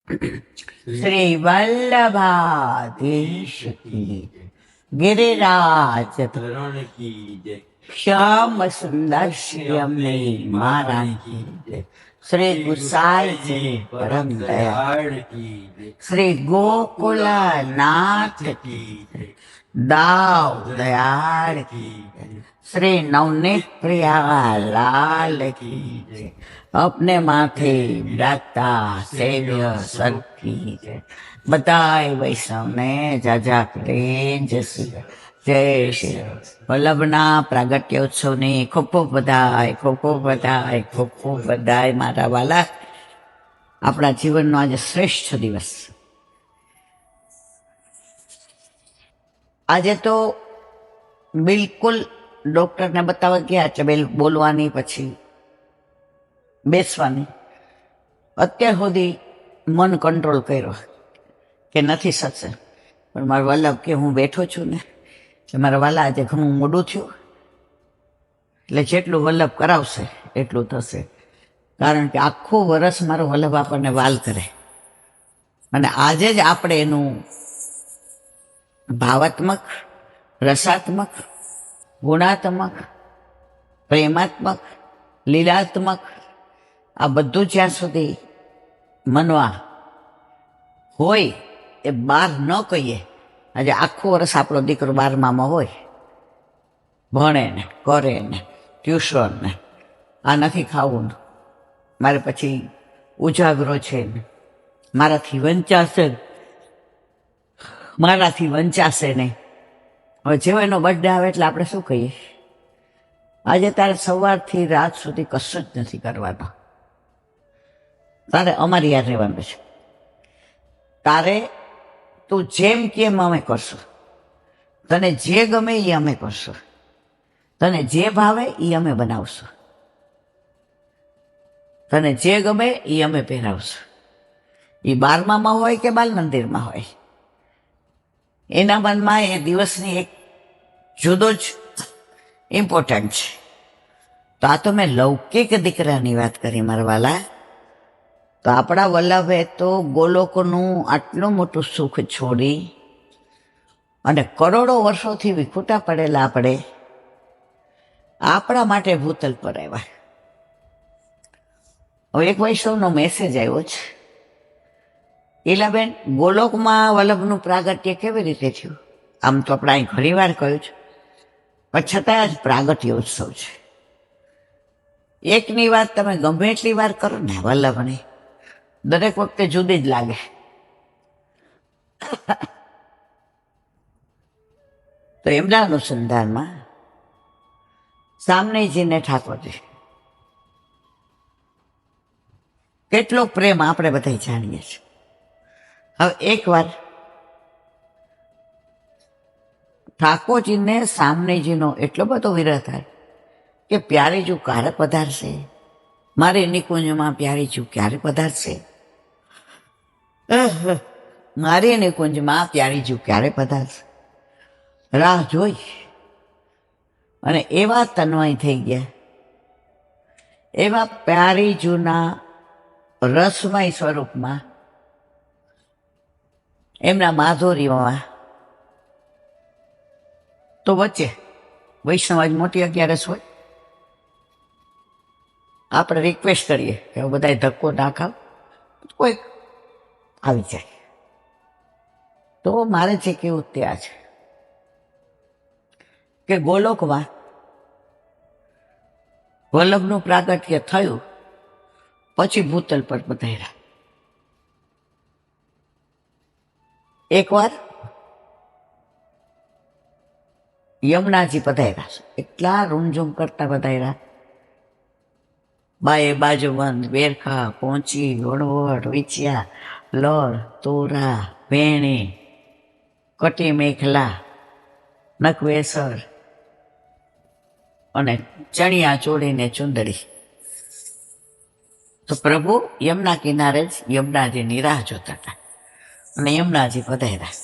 श्री वल्लभाधीश की गिरिराज धरण की जय। श्याम सुंदर श्यामने महाराज की जय। श्री गुसाई जी परम दयाल की जय। श्री गोकुला नाथ की जय। दाव दयाल की जय। श्री नवनीत प्रिया लाल की जय। अपने माथे डाकता सेव्य संत की जय। बताए वैष्णव ने जाजा करे जय श्री जय श्री વલ્લભના પ્રાગટ્યોત્સવની ખૂબ ખૂબ બધાય ખૂબ ખૂબ બધાય ખૂબ ખૂબ બધાય મારા વાલા. આપણા જીવનનો આજે શ્રેષ્ઠ દિવસ. આજે તો બિલકુલ ડૉક્ટરને બતાવવા ગયા છે બોલવાની પછી બેસવાની. અત્યાર સુધી મન કંટ્રોલ કર્યો કે નથી શકશે, પણ મારો વલ્લભ કે હું બેઠો છું ને કે મારા વાલા આજે ઘણું મોડું થયું, એટલે જેટલું વલ્લભ કરાવશે એટલું થશે. કારણ કે આખું વર્ષ મારો વલ્લભ આપણને વાલ કરે, અને આજે જ આપણે એનું ભાવાત્મક, રસાત્મક, ગુણાત્મક, પ્રેમાત્મક, લીલાત્મક આ બધું જ્યાં સુધી મનવા હોય એ બહાર ન કહીએ. આજે આખું વર્ષ આપણો દીકરો 12મામાં હોય, ભણે ને કરે ને ટ્યુશન ને આ નથી ખાવું, મારે પછી ઉજાગરો છે ને મારાથી વંચાશે નહીં. હવે જેવો એનો બર્થડે આવે એટલે આપણે શું કહીએ, આજે તારે સવારથી રાત સુધી કશું જ નથી કરવાનું, તારે અમારી યાદ રહેવાનું છે. તારે તું જેમ કેમ અમે કરશું, તને જે ગમે એ અમે કરશું, તને જે ભાવે એ અમે બનાવશું, તને જે ગમે એ અમે પહેરાવશું. એ 12મામાં હોય કે બાલ મંદિરમાં હોય, એના મનમાં એ દિવસની એક જુદો જ ઇમ્પોર્ટન્ટ છે. તો આ તો મેં લૌકિક દીકરાની વાત કરી મારા વાલા. તો આપણા વલ્લભે તો ગોલોકનું આટલું મોટું સુખ છોડી અને કરોડો વર્ષોથી વિખૂટા પડેલા આપણે આપણા માટે ભૂતલ પર આવ્યા. હવે એક વૈષ્ણવનો મેસેજ આવ્યો છે, ઈલાબેન ગોલોકમાં વલ્લભનું પ્રાગટ્ય કેવી રીતે થયું? આમ તો આપણે અહીં ઘણી વાર કહ્યું છે, પણ છતાં જ પ્રાગટ્ય ઉત્સવ છે. એકની વાત તમે ગમે એટલી વાર કરો ને વલ્લભની, દરેક વખતે જુદી જ લાગે. તો એમના અનુસંધાનમાં સામનેજીને ઠાકોરજી કેટલો પ્રેમ આપણે બધા જાણીએ છીએ. હવે એકવાર ઠાકોરજીને સામનેજીનો એટલો બધો વિરહ થાય કે પ્યારીજુ ક્યારે પધારશે, મારે નિકુંજમાં પ્યારીજુ ક્યારે પધારશે, મારી નિકુંજમાં પ્યારીજુ ક્યારે પધારશે, રાહ જોઈ અને એવા તન્મય થઈ ગયા, એવા પ્યારીજુના રસમય સ્વરૂપમાં, એમના માધુર્યમાં. તો વચ્ચે વૈષ્ણવ મોટી 11 હોય, આપણે રિક્વેસ્ટ કરીએ કે બધા ધક્કો ના ખાવ, કોઈ આવી જાય. તો મારે જે કેવું ત્યાં છે કે ગોલોકમાં વલ્લભનું પ્રાગટ્ય થયું પછી ભૂતલ પર પધાર્યા. એકવાર યમુનાજી પધાર્યા, એટલા રૂમઝૂમ કરતા પધાર્યા. બાએ બાજુબંધ, બેરખા, પોંચી, વણવટ, વિછિયા, લર, તોરા, વેણી, કટી મેખલા, નકવેસર અને ચણિયા ચોળીને ચુંદડી. તો પ્રભુ યમુના કિનારે જ યમુનાજીની રાહ જોતા હતા અને યમુનાજી પધાર્યા.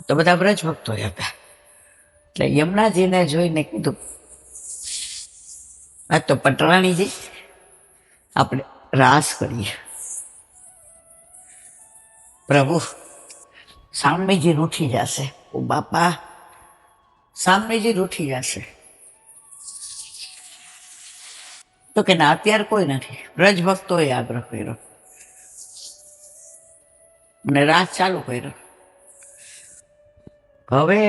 તો બધા બ્રજ ભક્તો હતા, એટલે યમુનાજીને જોઈને કીધું, આ તો પટરાણીજી, આપણે રાસ કરીએ. પ્રભુ સામનેજી રૂઠી જશે. ઓ બાપા, સામનેજી રૂઠી જશે. તો કે ના, અત્યારે કોઈ નથી. બ્રજ ભક્તોએ આગ્રહ કર્યો અને રાસ ચાલુ કર્યો. હવે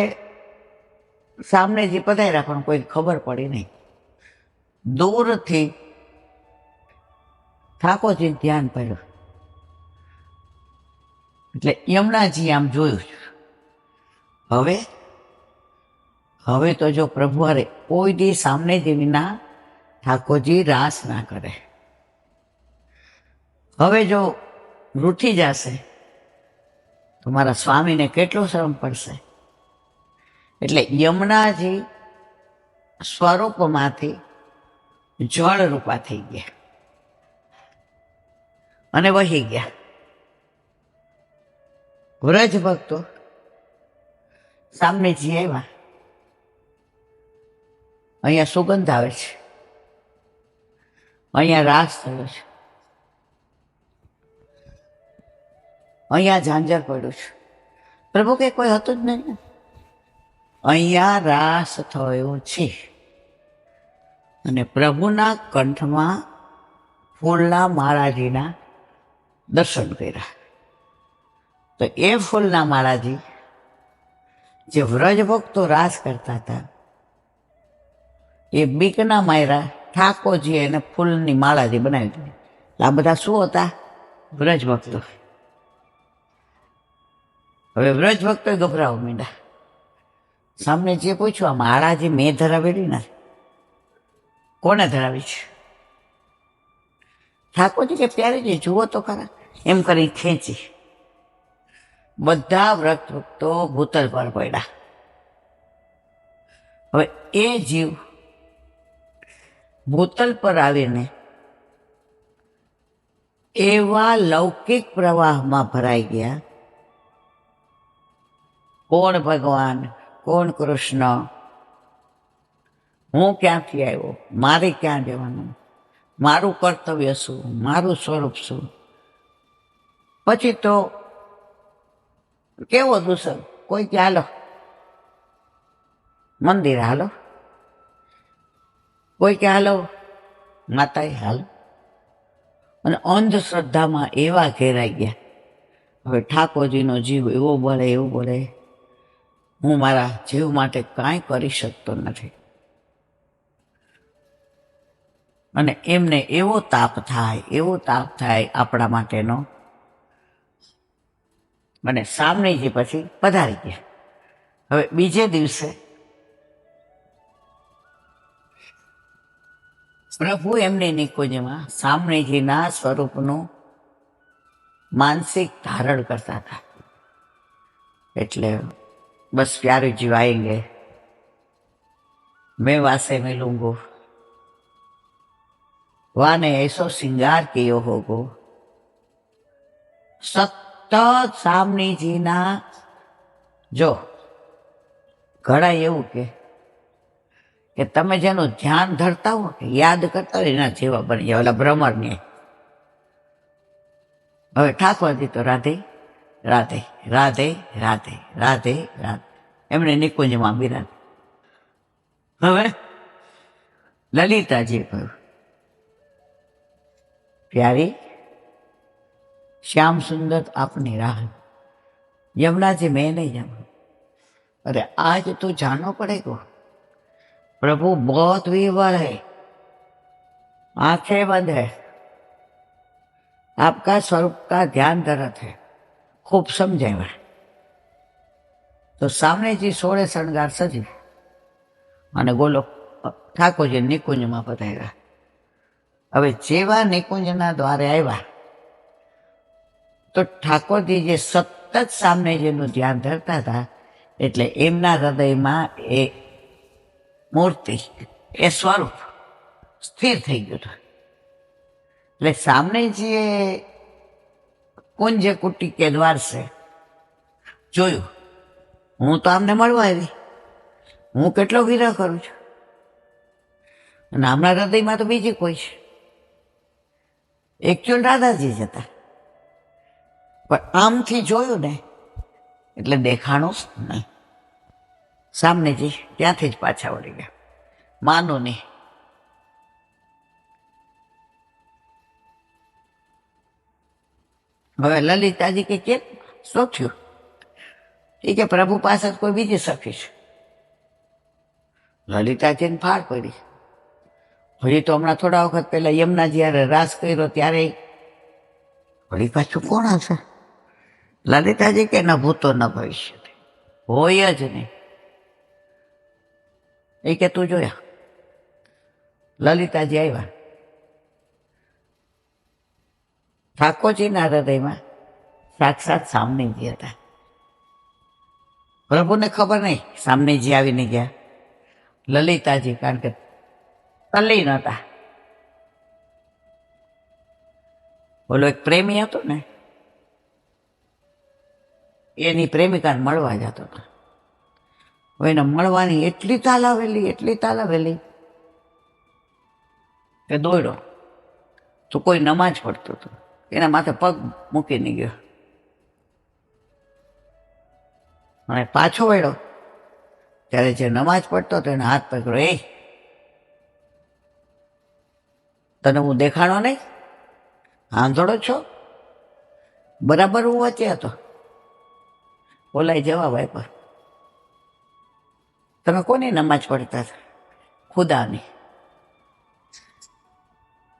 સામનેજી પધાર્યા પણ કોઈ ખબર પડી નહીં. દૂરથી ઠાકોરજી ધ્યાન પડ્યું એટલે યમુનાજી આમ જોયું. હવે તો જો પ્રભુ અરે કોઈ દી સામનેજી વિના ઠાકોરજી રાસ ના કરે. હવે જો રૂઠી જશે તો મારા સ્વામીને કેટલો શ્રમ પડશે. એટલે યમુનાજી સ્વરૂપમાંથી જળ રૂપા થઈ ગયા અને વહી ગયા. વ્રજ ભક્તો સામનેજી આવ્યા. અહીંયા સુગંધ આવે છે, અહીંયા રાસ થયો છે, અહીંયા ઝાંઝર પડ્યું છે. પ્રભુ કે કોઈ હતું જ નહીં. અહીંયા રાસ થયો છે અને પ્રભુના કંઠમાં ફૂલના માળાજીના દર્શન કર્યા. તો એ ફૂલના માળાજી જે વ્રજ ભક્તો રાસ કરતા હતા એ બીકના માયરા ઠાકોરજી એને ફૂલની માળાજી બનાવી દીધી. આ બધા શું હતા? વ્રજ ભક્તો. હવે વ્રજ ભક્તો ગભરાવા માંડ્યા. સામને જે પૂછ્યું, આ માળાજી મેં ધરાવેલી નથી, કોને ધરાવી છે? ઠાકોરજી કે પ્યારીજી જુઓ તો ખરા. એમ કરી ખેંચી. બધા વ્રત ભક્તો ભૂતલ પર પડ્યા. હવે એ જીવ ભૂતલ પર આવીને એવા લૌકિક પ્રવાહમાં ભરાઈ ગયા. કોણ ભગવાન, કોણ કૃષ્ણ, હું ક્યાંથી આવ્યો, મારે ક્યાં જવાનું, મારું કર્તવ્ય શું, મારું સ્વરૂપ શું. પછી તો કેવો દૂષણ. કોઈ કે હાલો મંદિર, હાલો. કોઈ કે હાલો માતાએ, હાલો. અને અંધશ્રદ્ધામાં એવા ઘેરાઈ ગયા. હવે ઠાકોરજીનો જીવ એવો બોલે, એવું બોલે, હું મારા જીવ માટે કાંઈ કરી શકતો નથી. અને એમને એવો તાપ થાય આપણા માટેનો. અને સામનેજી પછી પધારી ગયા. હવે બીજે દિવસે પ્રભુ એમની નિકુંજમાં સામનેજીના સ્વરૂપનું માનસિક ધારણ કરતા હતા. એટલે બસ પ્યારે જીવ આएंगे, मैं वासे मिलूंगो, वाने ऐसो श्रृंगार कियो होगो. સતત સામનેજીના જો ઘણા એવું કે તમે જેનું ધ્યાન ધરતા હો, યાદ કરતા હોય, એના જેવા બની જાય. ઓલા ભ્રમરને હવે ઠાકોરજી તો રાધે રાધે રાધે રાધે રાધે રાધે એમણે નિકુંજમાં બિરાજ. હવે લલિતાજી કહ્યું, प्यारी श्याम सुंदर अपनी राह, यमुना जी मैं नहीं जानू. अरे आज तो जानो पड़ेगा. प्रभु बहुत वीरवर है, आंखें बंद है, आपका स्वरूप का ध्यान धरत है, खूब समझाया. तो सामने जी सोड़े शणगार सजी અને ગોલો ઠાકોરજી નિકુંજમાં પધાર્યા. હવે જેવા નિકુંજના દ્વારે આવ્યા તો ઠાકોરજી જે સતત સામનેજીનું ધ્યાન ધરતા હતા, એટલે એમના હૃદયમાં એ મૂર્તિ, એ સ્વરૂપ સ્થિર થઈ ગયું હતું. એટલે સામનેજીએ કુંજ કુટી કે દ્વાર છે જોયું, હું તો આમને મળવા આવી, હું કેટલો વિરહ કરું છું, અને આમના હૃદયમાં તો બીજી કોઈ છે. એકચ્યુઅલ રાધાજી જ હતા. પણ આમથી જોયું ને એટલે દેખાણું જ નહીં. સામનેજી ત્યાંથી જ પાછા વળી ગયા, માનું નહીં. હવે લલિતાજી કે કેમ, શું થયું? એ કે પ્રભુ પાસે કોઈ બીજી સખી છે. લલિતાજીને ફાળ પડી. હજી તો હમણાં થોડા વખત પહેલા યમુના જ્યારે રાસ કર્યો ત્યારે વળી પાછું કોણ હશે? લલિતાજી કે ન ભૂતો ન ભવિષ્ય, હોય જ નહીં. એ કે તું જોયા. લલિતાજી આવ્યા. ઠાકોરજીના હૃદયમાં સાક્ષાત સામનેજી હતા. પ્રભુને ખબર નહીં સામનેજી આવીને ગયા. લલિતાજી કારણ કે તલ્લીન હતા. બોલો એક પ્રેમી હતો ને, એની પ્રેમિકાને મળવા જતો હતો. એને મળવાની એટલી તાલાવેલી કે દોડ્યો તો કોઈ નમાજ પડતો હતો, એના માથે પગ મૂકીને ગયો અને પાછો વળ્યો ત્યારે જે નમાજ પડતો હતો એને હાથ પકડ્યો. એ તને હું દેખાણો નહીં? આંધળો છો? બરાબર હું વચ્ચે હતો. બોલાય જવાબ આપ્યો, તમે કોની નમાજ પડતા હતા? ખુદાની.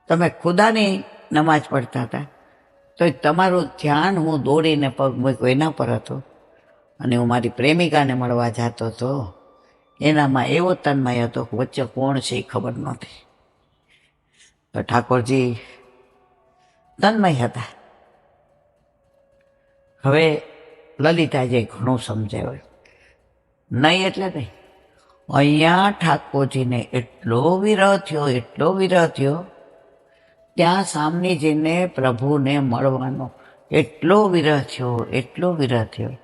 તમે ખુદાની નમાજ પડતા હતા તો તમારું ધ્યાન હું દોડીને પગ મૂક્યો એના પર હતું અને હું મારી પ્રેમિકાને મળવા જતો હતો. એનામાં એવો તન્મય હતો કે વચ્ચે કોણ છે એ ખબર નહોતી. તો ઠાકોરજી તન્મય હતા. હવે લલિતાજીએ ઘણું સમજાવ્યું. નહીં એટલે નહીં, અહીંયા ઠાકોરજીને એટલો વિરહ થયો, ત્યાં સામનેજીને પ્રભુને મળવાનો એટલો વિરહ થયો.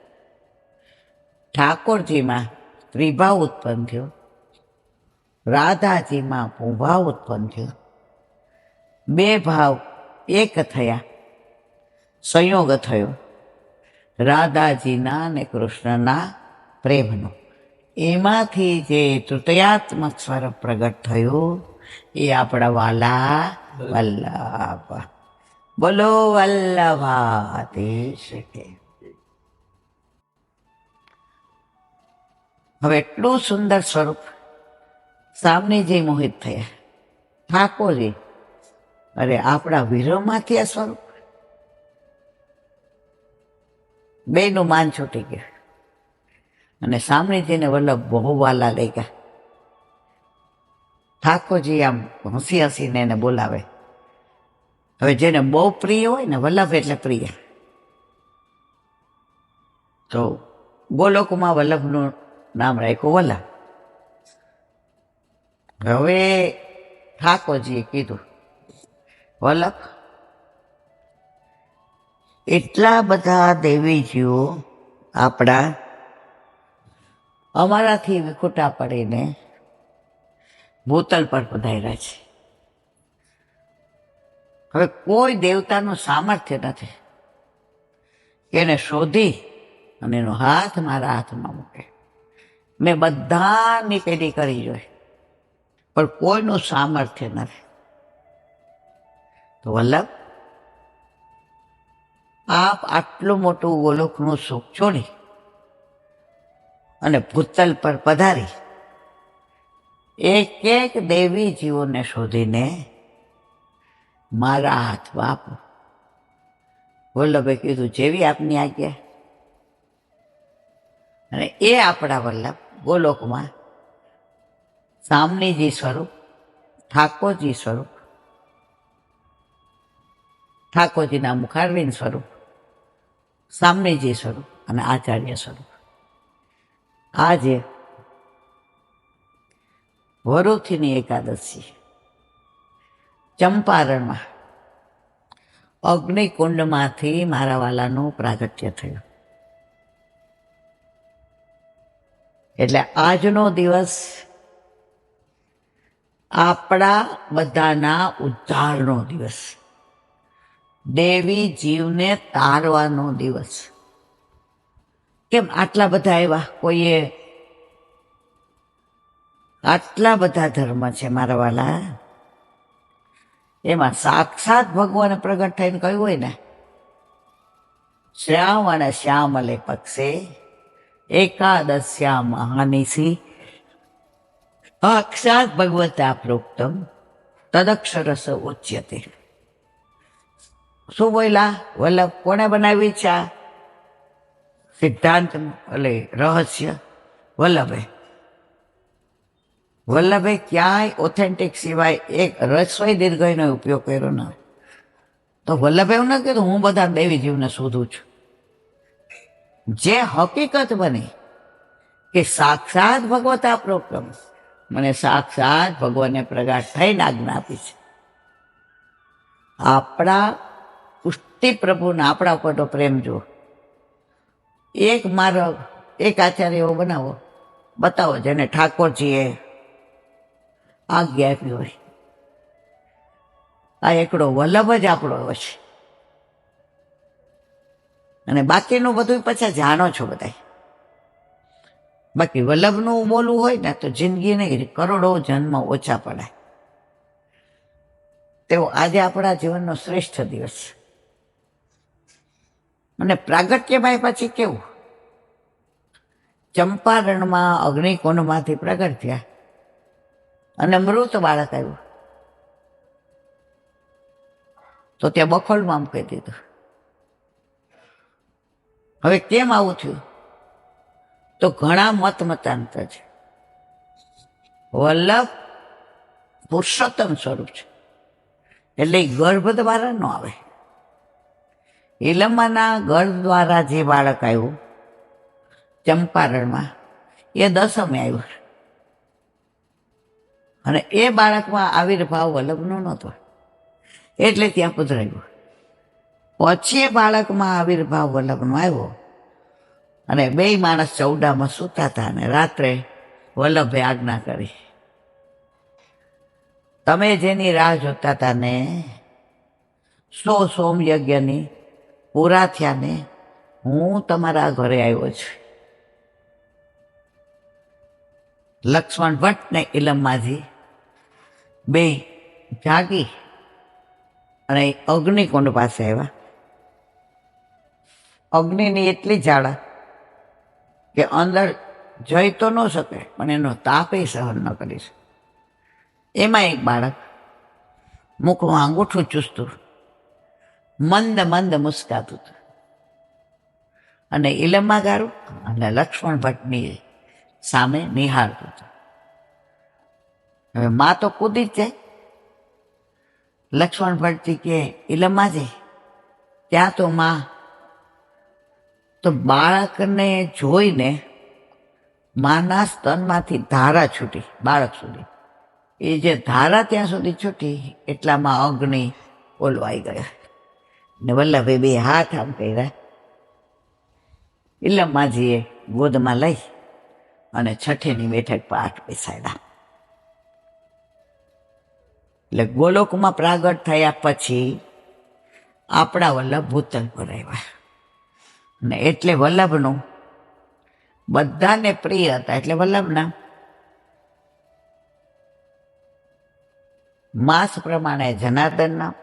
ઠાકોરજીમાં ત્રિભાવ ઉત્પન્ન થયો, રાધાજીમાં ભૂભાવ ઉત્પન્ન થયો. બે ભાવ એક થયા, સંયોગ થયો રાધાજીના અને કૃષ્ણના પ્રેમનો. એમાંથી જે તૃતીયાત્મક સ્વરૂપ પ્રગટ થયું એ આપણા વાલા વલ્લભ. બોલો વલ્લભાધીશ કે. હવે એટલું સુંદર સ્વરૂપ સામનેજી મોહિત થયા. ઠાકોરજી અરે આપણા વિરહમાંથી આ સ્વરૂપ. બેનું માન છૂટી ગયું અને સામનેજીને વલ્લભ બહુ વાલા લઈ ગયા. ઠાકોરજી આમ હસીને એને બોલાવે. હવે જેને બહુ પ્રિય હોય ને, વલ્લભ એટલે પ્રિય, તો ગોલોકમાં વલ્લભનું નામ રાખ્યું વલ્લભ. હવે ઠાકોરજીએ કીધું, વલ્લભ એટલા બધા દેવીજીઓ આપણા અમારાથી વિખૂટા પડીને ભૂતલ પર પધાર્યા છે. હવે કોઈ દેવતાનું સામર્થ્ય નથી એને શોધી અને એનો હાથ મારા હાથમાં મૂકે. મેં બધાની પેઢી કરી જોઈ પણ કોઈનું સામર્થ્ય નથી. તો વલ્લભ આપ આટલું મોટું ગોલોકનું સુખ છોડી અને ભૂતલ પર પધારી એક દેવી જીવોને શોધીને મારા હાથમાં આપો. વલ્લભે કીધું જેવી આપની આજ્ઞા. અને એ આપણા વલ્લભ ગોલોકમાં સામનેજી સ્વરૂપ, ઠાકોરજી સ્વરૂપ, ઠાકોરજીના મુખારવિંદ સ્વરૂપ, સામનેજી સ્વરૂપ અને આચાર્ય સ્વરૂપ. આજે વરુથીની એકાદશી ચંપારણમાં અગ્નિકુંડમાંથી મારા વાલાનું પ્રાગટ્ય થયું. એટલે આજનો દિવસ આપણા બધાના ઉદ્ધારનો દિવસ. દેવી જીવને તારવાનો દિવસ. કેમ આટલા બધા આવ્યા? કોઈએ આટલા બધા ધર્મ છે મારા વાલા, એમાં સાક્ષાત ભગવાન પ્રગટ થઈને કહ્યું હોય ને, શ્રાવણ શ્યામલે પક્ષે એકાદશ્યા મહાનિશી સાક્ષાત ભગવતા પ્રોક્તમ તદક્ષરસ ઉચ્યતે. શું બોલ્યા વલ્લભ? કોને બનાવી છે આ સિદ્ધાંત એટલે રહસ્ય? વલ્લભે. વલ્લભે ક્યાંય ઓથેન્ટિક સિવાય એક રસોઈ દીર્ઘયનો ઉપયોગ કર્યો ન. તો વલ્લભે એવું નથી કીધું હું બધા દેવી જીવને શોધું છું. જે હકીકત બની કે સાક્ષાત ભગવતા પ્રોક્તમ, મને સાક્ષાત ભગવાને પ્રગટ થઈને આજ્ઞા આપી છે. આપણા પુષ્ટિ પ્રભુના આપણા ઉપરનો પ્રેમ જુઓ. એક મારો એક આચાર્ય એવો બનાવો, બતાવો જેને ઠાકોરજીએ આજ્ઞા આપી હોય. આ એકડો વલ્લભ જ આપણો છે. અને બાકીનું બધું પછી જાણો છો બધા. બાકી વલ્લભનું બોલવું હોય ને તો જિંદગી નહીં, કરોડો જન્મ ઓછા પડે. તેવો આજે આપણા જીવનનો શ્રેષ્ઠ દિવસ છે. અને પ્રાગટ્યમાં પછી કેવું, ચંપારણમાં અગ્નિકુંડમાંથી પ્રગટ થયા અને મૃત બાળક આવ્યું. તો ત્યાં બખોલમાં આમ કહી દીધું. હવે કેમ આવું થયું? તો ઘણા મતાંતર છે. વલ્લભ પુરુષોત્તમ સ્વરૂપ છે, એટલે ગર્ભ દ્વારા ન આવે. ઈલમાના ગર્ભ દ્વારા જે બાળક આવ્યું ચંપારણમાં, એ દસમે આવ્યું. અને એ બાળકમાં આવિર્ભાવ વલ્લભનો નહોતો, એટલે ત્યાં પધરાયું. પછી એ બાળકમાં આવિર્ભાવ વલ્લભનો આવ્યો. અને બે માણસ ચૌડામાં સૂતા હતા અને રાત્રે વલ્લભે આજ્ઞા કરી, તમે જેની રાહ જોતા હતા ને, સોમયજ્ઞની પૂરા થયા ને, હું તમારા ઘરે આવ્યો છું. લક્ષ્મણ ભટ્ટ ને ઈલમમાંથી બે જાગી અને અગ્નિકુંડ પાસે આવ્યા. અગ્નિની એટલી ઝાડા કે અંદર જઈ તો ન શકે, પણ એનો તાપે સહન ન કરી શકે. એમાં એક બાળક મુખમાં અંગૂઠું ચૂસતું, મંદ મંદ મુસ્કાતું હતું અને ઈલમમાં ગારું અને લક્ષ્મણ ભટ્ટની સામે નિહાળતું હતું. હવે માં તો કૂદી જ જાય. લક્ષ્મણ ભટ્ટજી કે ઈલમમાં જાય, ત્યાં તો માં તો બાળકને જોઈને માના સ્તનમાંથી ધારા છૂટી બાળક સુધી. એ જે ધારા ત્યાં સુધી છૂટી એટલામાં અગ્નિ ઓલવાઈ ગયા ને વલ્લભે બે હાથ આમ કર્યા. ઈલમમાજીએ ગોદમાં લઈ અને છઠ્ઠીની બેઠક પાઠ બેસાડ્યા. એટલે ગોલોકમાં પ્રાગટ થયા પછી આપણા વલ્લભ ભૂતલ પર આવ્યા. ને એટલે વલ્લભનું બધાને પ્રિય હતા. એટલે વલ્લભના માસ પ્રમાણે જનાર્દનના,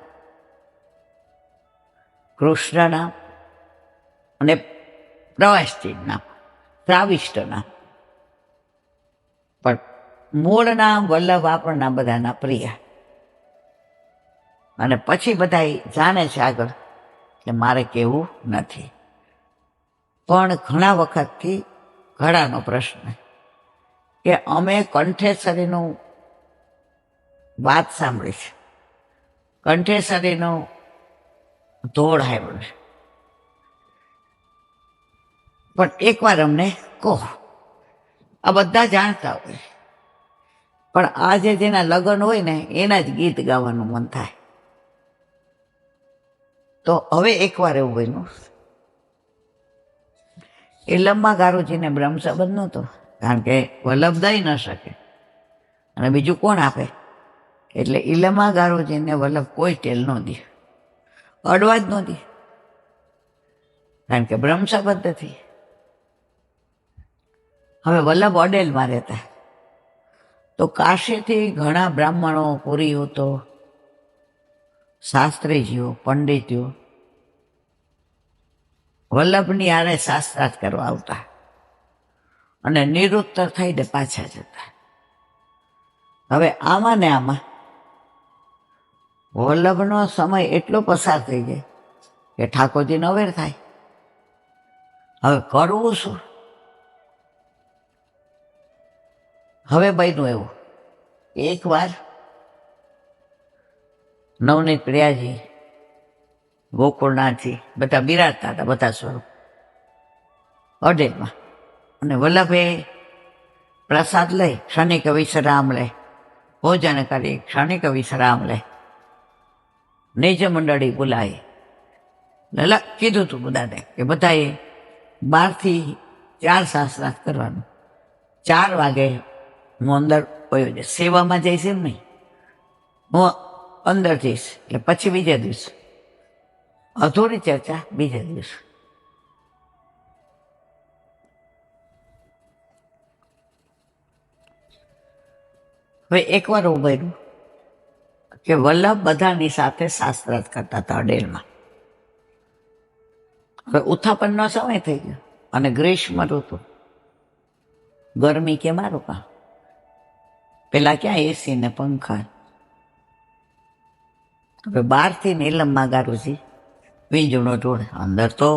કૃષ્ણના અને પ્રવાસજીના, શ્રાવિષ્ટના, પણ મૂળના વલ્લભ આપણના બધાના પ્રિય. અને પછી બધા જાણે છે આગળ, એટલે મારે કહેવું નથી. પણ ઘણા વખતથી ઘડાનો પ્રશ્ન કે અમે કંઠેશ્વરીનું વાત સાંભળી છે, કંઠેશ્વરીનો ધોળ સાંભળ્યો છે, પણ એકવાર અમને કહો. આ બધા જાણતા હોય, પણ આજે જેના લગ્ન હોય ને એના જ ગીત ગાવાનું મન થાય. તો હવે એકવાર એવું બન્યું, ઈલમમાં ગારુજીને બ્રહ્મ સંબંધ નહોતો, કારણ કે વલ્લભ દઈ ન શકે અને બીજું કોણ આપે. એટલે ઈલમમાં ગારુજીને વલ્લભ કોઈ ટેલ ન દે. અડવા જ નહોતી, કારણ કે બ્રહ્મ સંબંધ નથી. હવે વલ્લભ અડેલમાં રહેતા, તો કાશીથી ઘણા બ્રાહ્મણો, પુરીયુતો, શાસ્ત્રીજીઓ, પંડિતો વલ્લભની આરે શાસ્ત્રાર્થ કરવા આવતા અને નિરુત્તર થઈને પાછા જતા. હવે આમાં ને આમાં વલ્લભનો સમય એટલો પસાર થઈ જાય કે ઠાકોરજીને અવેર થાય, હવે કરવું શું? હવે બન્યું એવું, એકવાર નવનીત પ્રિયાજી, ગોકુળનાથજી બધા બિરાજતા હતા, બધા સ્વરૂપ અડેલમાં, અને વલ્લભે પ્રસાદ લઈ ક્ષણિક વિશ્રામ લે, ભોજન કરી ક્ષણિક વિશ્રામ લે, નિજ મંડળી બોલાવી. કીધું તું બધાને કે બધાએ 12 થી 4 શાસ્ત્રાર્થ કરવાનું. 4 વાગે હું અંદર વયો જઈશ, સેવામાં જઈશ એમ નહીં, હું અંદર જઈશ, એટલે પછી બીજે દિવસ અધૂરી ચર્ચા બીજે દિવસ. હવે એકવાર એવું બન્યું કે વલ્લભ બધાની સાથે શાસ્ત્રાર્થ કરતા હતા અડેલમાં. હવે ઉત્થાપનનો સમય થઈ ગયો અને ગ્રીષ્મ ઋતુ, ગરમી કે મારું કામ, પેલા ક્યાં એસી ને પંખા. હવે બહારથી નીલમમાં ગારુજી વીંજણો ઢોળે, અંદર તો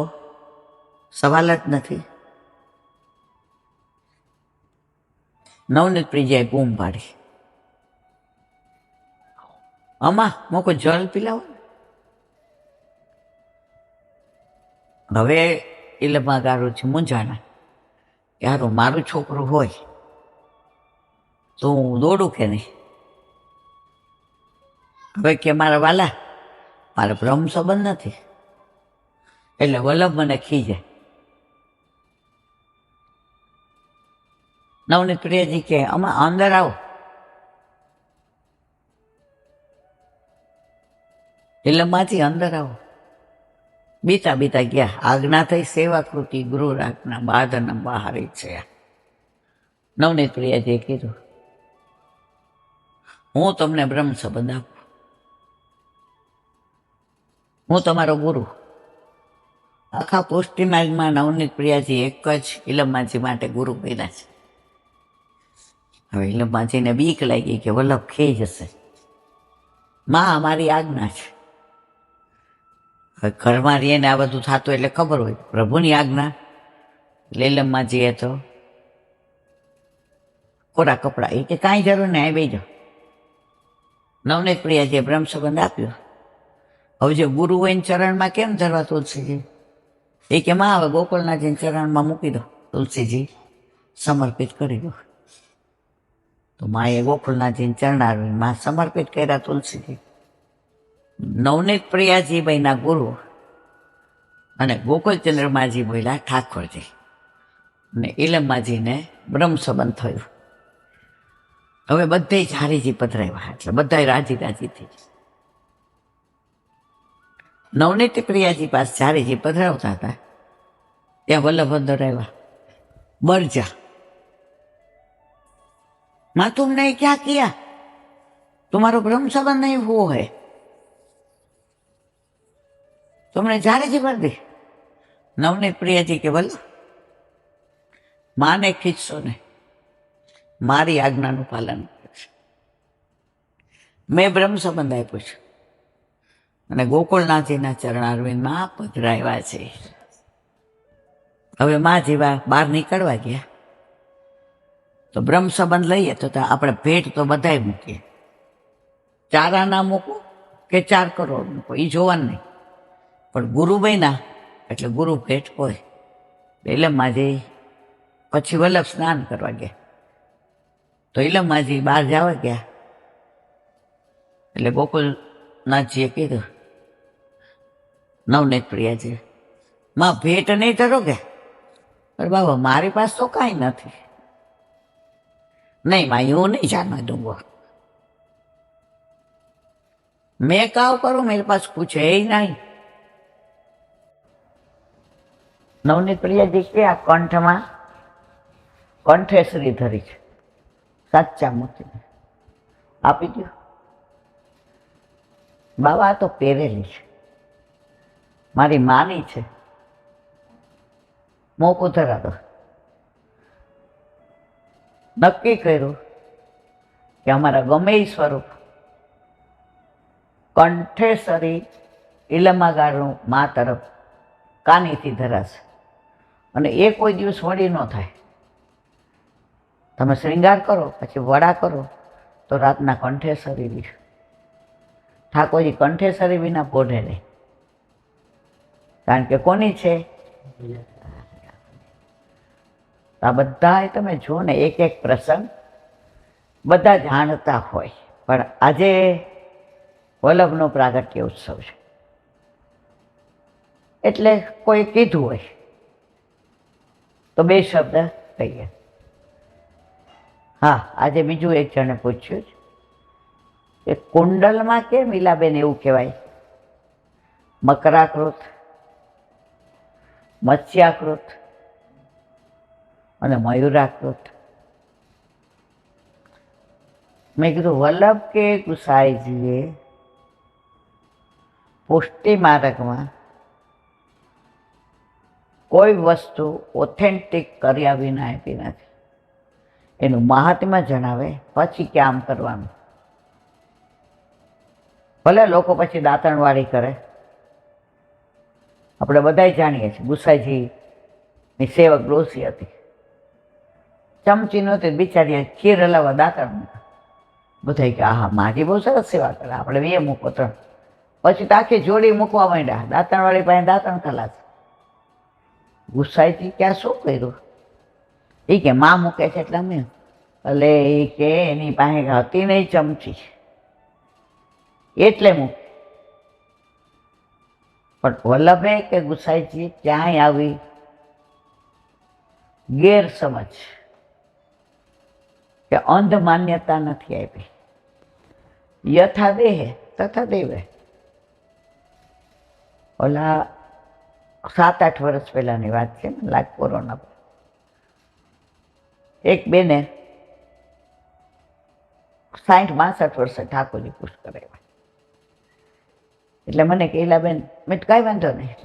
સવાલ જ નથી. નવનીત પ્રિયાએ બૂમ પાડી, આમાં મોકો જલ પીલાવો. હવે નીલમમાં ગારુજી મૂંઝાણા, યારું મારું છોકરું હોય તો હું દોડું કે નહીં? હવે કે મારા વાલા, મારે બ્રહ્મ સંબંધ નથી. એટલે વલ્લભ મને ખીજે. નવનીત પ્રિયાજી કે આમાં અંદર આવો. નીલમમાંથી અંદર આવો. બીતા બીતા ગયા, આજ્ઞા થઈ સેવાકૃતિ ગૃહ રાજના બાધન બહાર છે. નવનીત પ્રિયાજીએ કીધું, હું તમને બ્રહ્મ સંબંધ આપું, હું તમારો ગુરુ. આખા પુષ્ટિમાર્ગમાં નવનીત પ્રિયાજી એક જ ઇલમમાજી માટે ગુરુ બન્યા છે. હવે ઇલમમાજીને બીક લાગી કે વલ્લભ ખેઈ જશે. માં અમારી આજ્ઞા છે. હવે ઘરમાં રહીને આ બધું થતું એટલે ખબર હોય પ્રભુની આજ્ઞા. ઇલમમાજીએ તો કોરા કપડા, એ કે કાંઈ જરૂર નહીં, આ બેજો. નવનીત પ્રિયાજીએ બ્રહ્મ સંબંધ આપ્યો. હવે જે ગુરુ હોય ચરણમાં કેમ ધરવા તુલસીજી? એ કે માં હવે ગોકુળનાથજીને ચરણમાં મૂકી દો, તુલસીજી સમર્પિત કરી દો. તો માએ ગોકુળનાથજીને ચરણારવિંદમાં સમર્પિત કર્યા તુલસીજી. નવનીત પ્રિયાજી બન્યા ગુરુ અને ગોકુળચંદ્રમાજી બોલ્યા ઠાકોરજી, ને ઇલમમાજીને બ્રહ્મ સંબંધ થયો. હવે બધે જ હારીજી પધરાવ્યા, એટલે બધા રાજી રાજી થઈ. નવનીત પ્રિયાજી પાસે ચારીજી પધરાવતા હતા, ત્યાં વલ્લભ અંદર આવ્યા. બરજા, माँ तुमने क्या किया? तुम्हारो ब्रह्म संबंध नहीं वो है, तुमने झारेजी भर दी. नवनीत प्रियाजी के वल्लभ, माने खींचशो ने, मारी આજ્ઞાનું પાલન કરશે. મેં બ્રહ્મ સંબંધ આપ્યો છે અને ગોકુળનાથજીના ચરણારવિંદમાં પધરાવ્યા છે. હવે માં જેવા બહાર નીકળવા ગયા તો બ્રહ્મ સંબંધ લઈએ તો આપણે ભેટ તો બધાય મૂકીએ. 4 આના મૂકું કે 4 કરોડ મૂકો એ જોવાનું નહીં, પણ ગુરુ બન્યા એટલે ગુરુ ભેટ હોય. ઇલમમાજી પછી વલ્લભ સ્નાન કરવા ગયા તો ઇલમમાજી બહાર જવા ગયા એટલે ગોકુળનાથજીએ કીધું નવનીત પ્રિયાજી, માં ભેટ નહીં ધરો કે? અરે બાબા મારી પાસે તો કાંઈ નથી. नहीं माँ यूं नहीं जाना दूंगा, मैं क्या करूं, मेरे पास कुछ है ही नहीं. નવનીત પ્રિયાજી કે આ કંઠમાં કંઠેશ્વરી ધરી છે, સાચા મોતી આપી દો. બાબા તો પહેરેલી છે, મારી માની છે, મોકું ધરા દો. નક્કી કર્યું કે અમારા ગમે એ સ્વરૂપ કંઠેશ્વરી ઇલમાગાળનું મા તરફ કાનીથી ધરાશે અને એ કોઈ દિવસ વળી ન થાય. તમે શ્રૃંગાર કરો પછી વડા કરો તો રાતના કંઠેશ્વરી લીધું. ઠાકોરજી કંઠેશ્વરી વિના પોઢે નહીં, કારણ કે કોની છે? આ બધા તમે જુઓ ને એક એક પ્રસંગ બધા જાણતા હોય, પણ આજે વલ્લભનો પ્રાગટ્ય ઉત્સવ છે એટલે કોઈ કીધું હોય તો બે શબ્દ કહીએ. હા, આજે બીજું એક જણે પૂછ્યું કે કુંડલમાં કેમ મીલાબેન એવું કહેવાય? મકરાકૃત, મત્સ્યાકૃત અને મયુરાકૃત. મેં કીધું વલ્લભ કે ગુસાઈજીએ પુષ્ટિ માર્ગમાં કોઈ વસ્તુ ઓથેન્ટિક કર્યા વિના આપી નથી. એનું મહાત્મ્ય જણાવે પછી કે આમ કરવાનું. ભલે લોકો પછી દાંતણવાળી કરે, આપણે બધાય જાણીએ છીએ ગુસાઈજીની સેવક ડોસી હતી, ચમચી નહોતી, બિચારી ખીર હલાવવા દાંતણ. બધા કે આહા માજી બહુ સરસ સેવા કરે, આપણે બે મૂકો ત્રણ. પછી તો આખી જોડી મૂકવા માંડ્યા, દાંતણવાળી પાસે દાંતણ ખલાસ. ગુસાઈજી ક્યાં શું કર્યું? એ કે માં મૂકે છે એટલે અમે. એટલે એ કે એની પાસે હતી નહીં ચમચી એટલે મૂકે. પણ વલ્લભે કે ગુસાઈજી ક્યાંય આવી ગેરસમજ કે અંધ માન્યતા નથી આપી. યથા દેહે તથા દેવે. ઓલા 7-8 વર્ષ પહેલાની વાત છે ને, લાગ કોરોના. એક બેને 60-62 વર્ષે ઠાકોરજી પુષ્ટ કરાવ્યા. એટલે મને કહેલા બેન, મેં કાંઈ વાંધો નહીં,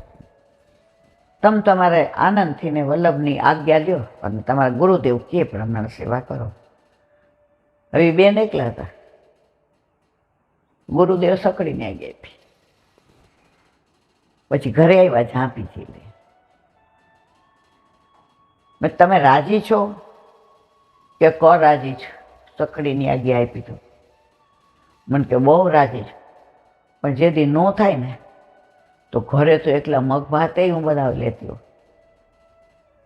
તમે તમારે આનંદથી ને વલ્લભની આજ્ઞા લ્યો અને તમારા ગુરુદેવ કે પ્રમાણે સેવા કરો. હવે બેન એકલા હતા, ગુરુદેવ સકડીને આવી આપી. પછી ઘરે આવ્યા ઝાંપી લે. મેં તમે રાજી છો કે ક રાજી છો? સકડીની આજ્ઞા આપી તો મને કે બહુ રાજી છું, પણ જે દી ન થાય ને તો ઘરે તો એકલા મગ ભાતે હું બનાવી લેતી હોઉં,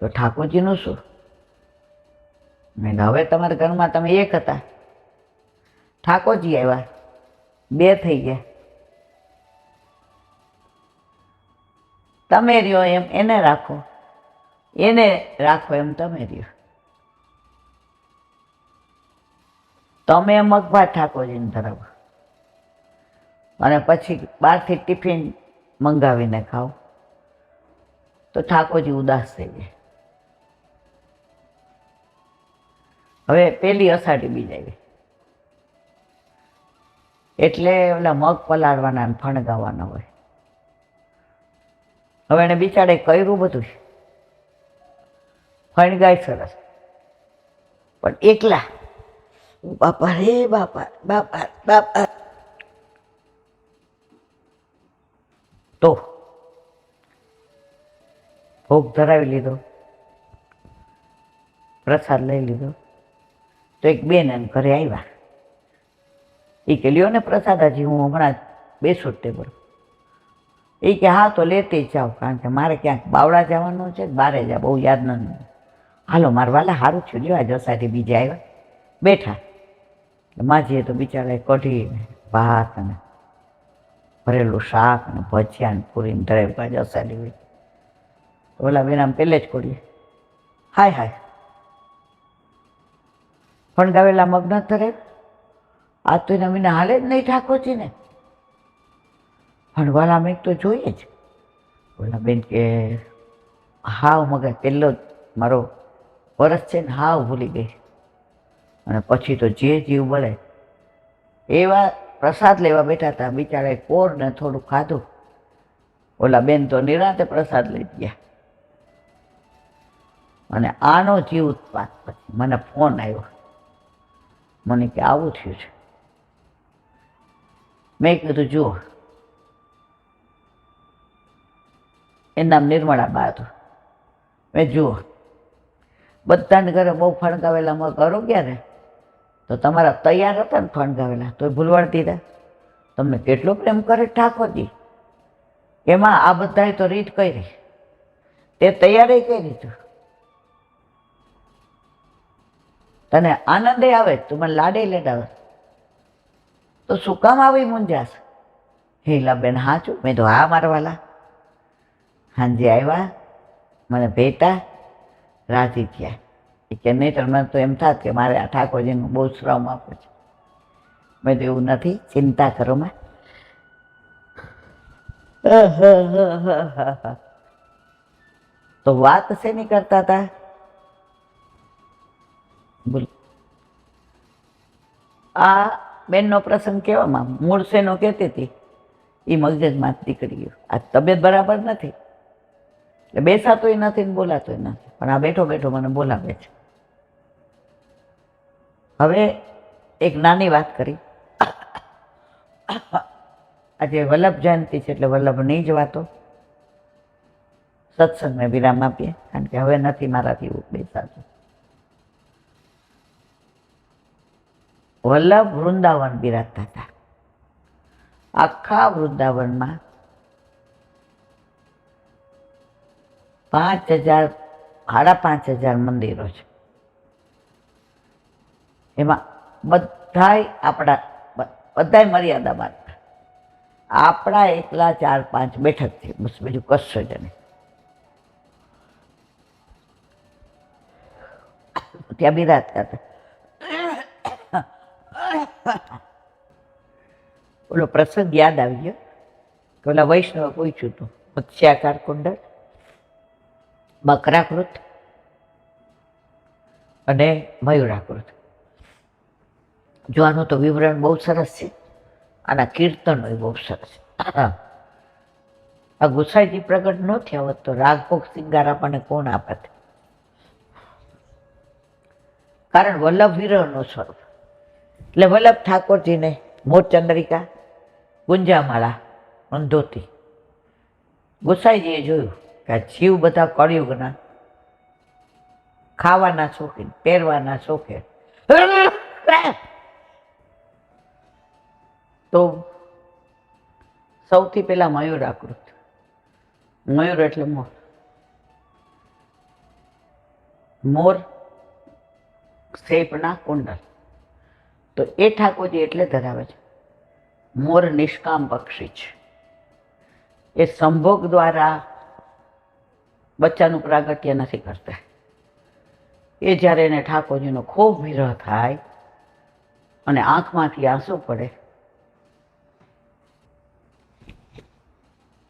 તો ઠાકોરજીનું શું? મેં હવે તમારા ઘરમાં તમે એક હતા, ઠાકોરજી આવ્યા, 2 થઈ ગયા. તમે રહ્યો એમ એને રાખો, એને રાખો એમ તમે રહ્યો. તમે મગભાત ઠાકોરજીને ધરાવો અને પછી બહારથી ટિફિન મંગાવીને ખાઓ તો ઠાકોરજી ઉદાસ થઈ જાય. હવે પેલી અષાઢી બીજ આવી એટલે ઓલા મગ પલાળવાના ને ફણગાવાના હોય. હવે એને બિચારે કર્યું બધું, ફણગાય સરસ, પણ એકલા. બાપા રે બાપા, બાપા બાપા. તો ભોગ ધરાવી લીધો, પ્રસાદ લઈ લીધો. તો એક બેન એમ ઘરે આવ્યા. એ કે લ્યો ને પ્રસાદ, હજી હું હમણાં બેસું ટેબલ. એ કે હા તો લેતી જાઓ, કારણ કે મારે ક્યાંક બાવળા જવાનું છે, બારે જા, બહુ યાદ નથી. હાલો મારા વાલા, સારું થયું લ્યો, આજ અષાઢી બીજે આવ્યા. બેઠા. માજીએ તો બિચારા કઢી ભાત અને ભરેલું શાક અને ભજીયા ને પૂરીને ધરાવી કાજ અષાઢી બીજ. ઓલા બેન આમ પહેલે જ કોડીએ હાય હાય, ફણગાવેલા મગ ન ધરે. આ તો એના વિના હાલે જ નહીં ઠાકોરજી ને. ફણવાલા મેં તો જોઈએ જ. ઓલા બેન કે હાવ મગજ પહેલો જ મારો વરસ છે ને હાવ ભૂલી ગઈ. અને પછી તો જે જીવ બળે એવા પ્રસાદ લેવા બેઠા હતા, બિચારા કોર ને થોડું ખાધું. ઓલા બેન તો નિરાંતે પ્રસાદ લઈ ગયા. અને આનો જીવ ઉત્પાત પછી મને ફોન આવ્યો, મને કે આવું થયું છે. મેં કીધું જુઓ, એનું નામ નિર્મળા બા હતું. મેં જુઓ, બધાને ઘરે બહુ ફણગાવેલા મગ કરો ગયા ને, તો તમારા તૈયાર હતા ને ફણગાવેલા, તો ભૂલવાડ દીધા. તમને કેટલો પ્રેમ કરે ઠાકોરજી, એમાં આ બધાએ તો રીત કરી, તે તૈયારી કરી દીધું. તને આનંદે આવે, તું મને લાડે લેડાવે, તો શું કામ આવી મુંજાશ? હીલાબેન હાચું? મેં તો હા મારવાલા. હાંજે આવ્યા, મને ભેટા, રાજી થયા. કે નહીં તો મને તો એમ થાત કે મારે આ ઠાકોરજીનું બહુ શ્રમ આપે છે. મેં તો એવું નથી, ચિંતા કરો માં. તો વાત શેની કરતા હતા? બોલ. આ બેનનો પ્રસંગ કેવામાં મૂળ શેનો કહેતી હતી, એ મગજમાં નીકળી ગયું. આ તબિયત બરાબર નથી એટલે બેસાતોય નથી ને બોલાતોય નથી, પણ આ બેઠો બેઠો મને બોલાવે છે. હવે એક નાની વાત કરી. આજે વલ્લભ જયંતિ છે એટલે વલ્લભની જ વાતો સત્સંગને વિરામ આપીએ, કારણ કે હવે નથી મારાથી બેસાતું. વલ્લભ વૃંદાવન બિરાજતા હતા. આખા વૃંદાવનમાં 5,000 5,500 મંદિરો છે. એમાં બધાય મર્યાદામાં, આપણા એકલા 4-5 બેઠક છે, બસ બીજું કશું જ નહીં. ત્યાં બિરાજતા હતા. ઓલો પ્રસંગ યાદ આવી ગયો કે ઓલા વૈષ્ણવ પૂછ્યું હતું, મત્સ્યાકાર કુંડળ, બકરાકૃત અને મયુરાકૃત. જો આનું તો વિવરણ બહુ સરસ છે, આના કીર્તનો બહુ સરસ છે. આ ગુસાઈજી પ્રગટ ન થયા હોત તો રાગભોગ સિંગાર આપણને કોણ આપત? કારણ વલ્લભ વિરહનું સ્વરૂપ. એટલે વલ્લભ ઠાકોરજીને મોરચંદ્રિકા, ગુંજામાળા, ધોતી. ગુસાઈજીએ જોયું કે આ જીવ બધા કળિયુગના ખાવાના શોખીન, પહેરવાના શોખીન, તો સૌથી પહેલા મયુરાકૃત. મયુર એટલે મોર. મોર શેપના કુંડલ. તો એ ઠાકોરજી એટલે ધરાવે છે. મોર નિષ્કામ પક્ષી છે. એ સંભોગ દ્વારા બચ્ચાનું પ્રાગટ્ય નથી કરતા. એ જ્યારે એને ઠાકોરજીનો ખૂબ વિરહ થાય અને આંખમાંથી આંસુ પડે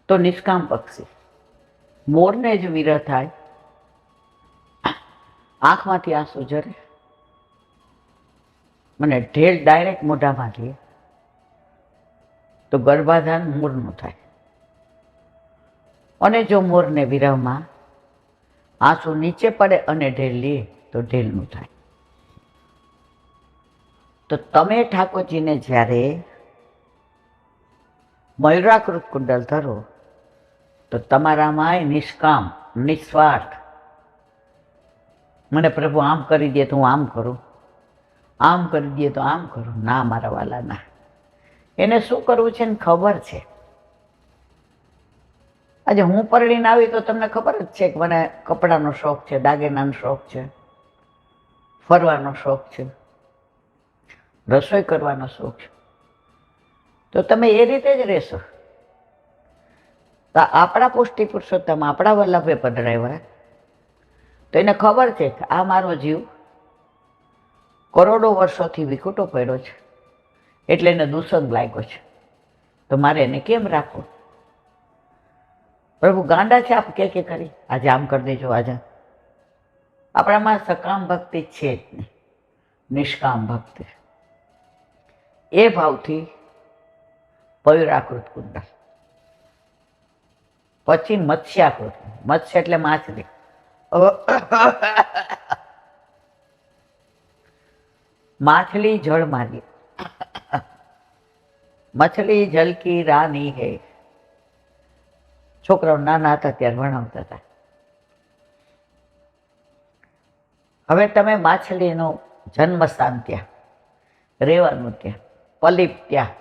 તો નિષ્કામ પક્ષી. મોરને જ વિરહ થાય, આંખમાંથી આંસુ જરે, મને ઢેલ ડાયરેક્ટ મોઢામાં લે તો ગર્ભાધાન મોરનું થાય. અને જો મોરને વિરહમાં આંસુ નીચે પડે અને ઢેલ લે તો ઢેલનું થાય. તો તમે ઠાકોરજીને જ્યારે મયુરાકૃત કુંડલ ધરો તો તમારામાંય નિષ્કામ, નિસ્વાર્થ, મને પ્રભુ આમ કરી દે તો હું આમ કરું, આમ કરી દે તો આમ કરું. ના મારા વાલા, ના. એને શું કરવું છે ને ખબર છે. આજે હું પરણીને આવી તો તમને ખબર જ છે કે મને કપડાનો શોખ છે, દાગીનાનો શોખ છે, ફરવાનો શોખ છે, રસોઈ કરવાનો શોખ છે. તો તમે એ રીતે જ રહેશો. તો આપણા પુષ્ટિ પુરુષોત્તમ, આપણા વલ્લભે પધરાવ્યા, તો એને ખબર છે કે આ મારો જીવ કરોડો વર્ષોથી વિખૂટો પડ્યો છે, એટલે એને દુસંગ લાગ્યો છે, તો મારે એને કેમ રાખવો? પ્રભુ ગાંડા છે આપ કે કરી આજે આમ કરી દેજો આજે. આપણામાં સકામ ભક્તિ છે જ નહીં, નિષ્કામ ભક્તિ. એ ભાવથી પયુરાકૃત કુંડલ, પછી મત્સ્યાકૃત. મત્સ્ય એટલે માછલી. માછલી જળ મારી, મછલી જલ કી રાની હે. છોકરાઓ નાના હતા ત્યારે ભણાવતા હતા. હવે તમે માછલીનું જન્મસ્થાન ત્યાં, રહેવાનું ત્યાં, પલીપ ત્યાં.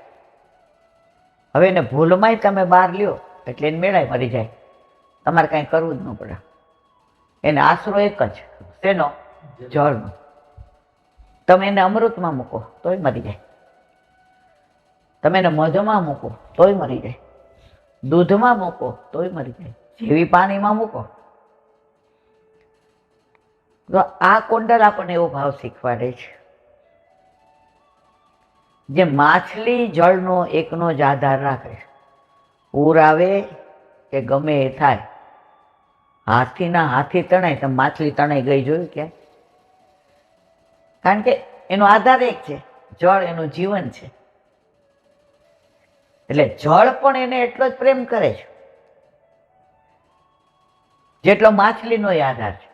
હવે એને ભૂલમાંય તમે બહાર લ્યો એટલે એને મેળાય મરી જાય. તમારે કાંઈ કરવું જ ન પડે. એને આશરો એક જ, શેનો? જળનો. તમે એને અમૃતમાં મૂકો તોય મરી જાય, તમે એને મધમાં મૂકો તોય મરી જાય, દૂધમાં મૂકો તોય મરી જાય, જેવી પાણીમાં મૂકો. તો આ કુંડલ આપણને એવો ભાવ શીખવાડે છે, જે માછલી જળનો એકનો જ આધાર રાખે. પૂર આવે કે ગમે એ થાય, હાથી તણાય તો માછલી તણાઈ ગઈ જોયું ક્યાં? કારણ કે એનો આધાર એક છે, જળ એનું જીવન છે. એટલે જળ પણ એને એટલો જ પ્રેમ કરે છે જેટલો માછલીનો આધાર છે.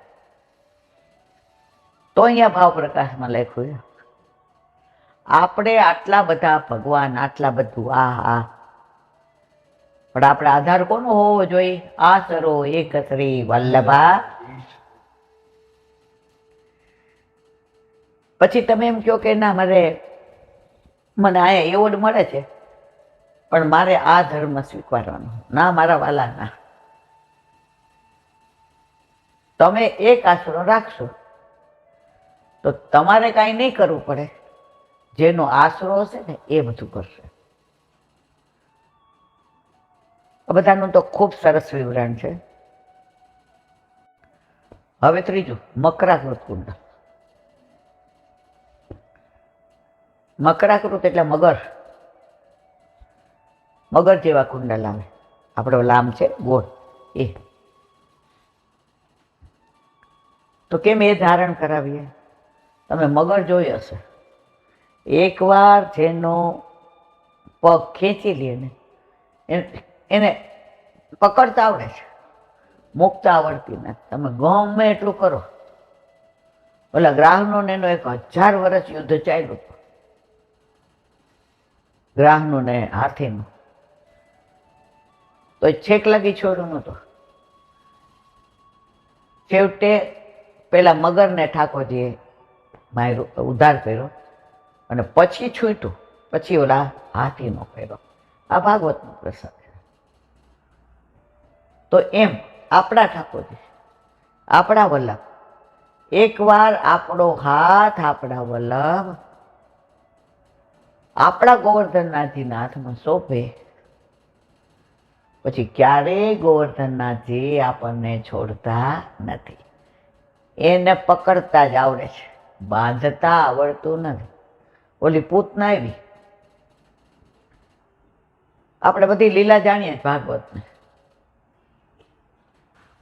તો અહીંયા ભાવ પ્રકાશમાં લખ્યું, આપણે આટલા બધા ભગવાન, આટલા બધું આ પણ આપણે આધાર કોનો હોવો જોઈએ? આસરો એક શ્રી વલ્લભા. પછી તમે એમ કહો કે ના મને આ એવોર્ડ મળે છે પણ મારે આ ધર્મ સ્વીકારવાનો. ના મારા વાલા, ના. તમે એક આશરો રાખશો તો તમારે કાંઈ નહીં કરવું પડે. જેનો આશરો હશે ને એ બધું કરશે. આ બધાનું તો ખૂબ સરસ વિવરણ છે. હવે ત્રીજું, મકરાકૃત કુંડલ. મકરાકૃત એટલે મગર. મગર જેવા કુંડલ આવે. આપણો લામ છે ગોળ, એ તો કેમ એ ધારણ કરાવીએ? તમે મગર જોઈ હશે, એકવાર જેનો પગ ખેંચી લે ને એને પકડતા આવડે છે, મૂકતા આવડતી નથી. તમે ગમે એટલું કરો. ઓલા ગ્રાહનું એનો 1000 વર્ષ યુદ્ધ ચાલ્યું, ગ્રાહનું ને હાથીનું, તો છેક લગી છોડ્યું નહોતું. છેવટે પેલા મગરને ઠાકોરજીએ માર્યો, ઉદ્ધાર કર્યો, અને પછી છૂટ્યું, પછી ઓલા હાથીનો કર્યો. આ ભાગવતનો પ્રસંગ છે. તો એમ આપણા ઠાકોરજી, આપણા વલ્લભ, એકવાર આપણો હાથ આપણા વલ્લભ આપણા ગોવર્ધનનાથજીના હાથમાં સોંપે પછી ક્યારેય ગોવર્ધનનાથજી આપણને છોડતા નથી. એને પકડતા જ આવડે છે, બાંધતા આવડતું નથી. ઓલી પૂતના આવી, આપણે બધી લીલા જાણીએ ભાગવતને,